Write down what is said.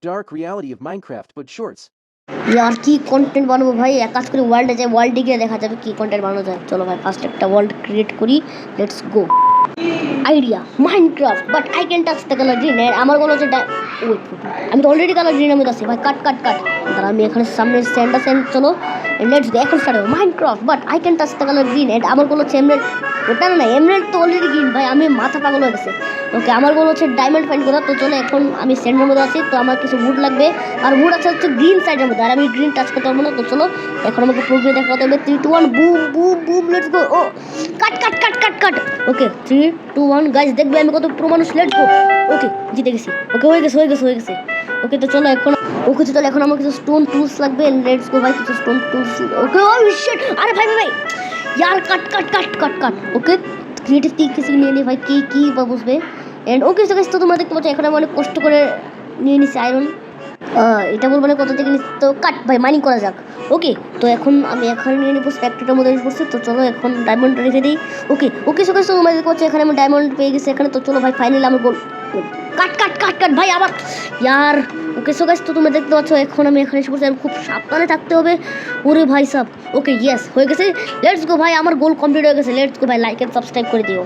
dark reality of Minecraft, but shorts. यार की content বানাবো ভাই, এক কাজ করি ওয়ার্ল্ডে যাই, ওয়ার্ল্ডে গিয়ে দেখা যাবে কি কন্টেন্ট বানানো যায়। চলো ভাই ফার্স্ট একটা ওয়ার্ল্ড ক্রিয়েট করি, let's go. Idea Minecraft but I can touch the colour green. আমার বলো যে ওয়েট, আমি তো অলরেডি কালার গ্রিনের মধ্যে আছি ভাই। কাট কাট কাট, তাহলে আমি এখানে সামনে স্যান্ডা স্যান্ড, চলো লেটস গো। এখন স্টার্ট হবে Minecraft but I can touch the colour green. And আমার বলো হচ্ছে এমরেল্ড, ওটা না এমরেল্ড তো অলরেডি গ্রিন ভাই, আমি মাথা পাগল হয়ে গেছে। ওকে আমার বলো হচ্ছে ডায়মন্ড ফাইন্ড করা। তো চলো এখন আমি স্যান্ডের মধ্যে আছি, তো আমার কিছু উড লাগবে, আর উড আছে হচ্ছে গ্রিন সাইডের মধ্যে, আর আমি গ্রিন টাচ করতে পারবো না। তো চলো এখন আমাকে প্রোগ্রেস দেখাতে হবে। 3 2 1 boom boom boom, let's go. ও cut cut cut cut cut. Okay 3 2 1 guys, দেখবে আমি কত প্রো মানুষ। Let's go. ওকে জিতে গেছি। ওকে হয়ে গেছে হয়ে গেছে হয়ে গেছে। ওকে তো চলো এখন, ওকে তো চলো এখন আমার কিছু স্টোন টুলস লাগবে। লেটস গো ভাই, কিছু stone tools. Okay oh shit, আরে ভাই ভাই ভাই यार cut cut cut cut cut. Okay creative টিক কিছু নিয়ে নি ভাই, কি কি বা বুঝবে। এন্ড ওকে তো গাইস, তো তোমরা দেখতে পাচ্ছ এখন আমি অনেক কষ্ট করে নিয়ে নিছি আয়রন। এটা বলবো না কত থেকে নিচ্ছি। তো কাট ভাই মাইনিং করা যাক। ওকে তো এখন আমি এখানে নিয়ে নিবো স্পেক্ট্রেটার মধ্যে ইউজ করছি। তো চলো এখন ডায়মন্ড রেখে দিই। ওকে ওকে সো গাইস, তোমরা দেখতে পাচ্ছ এখানে আমি ডায়মন্ড পেয়ে গেছি এখানে। তো চলো ভাই ফাইনালি আমার গোল। কাট কাট কাট কাট ভাই আবার यार। ওকে সো গাইস, তো তোমরা দেখতে পাচ্ছ এখন আমি এখানে এসে পড়ছি, আমি খুব সাবধানে থাকতে হবে। ওরে ভাই সাব। ওকে ইয়েস হয়ে গেছে, লেটস গো ভাই, আমার গোল কমপ্লিট হয়ে গেছে। লেটস গো ভাই, লাইক এন্ড সাবস্ক্রাইব করে দিও।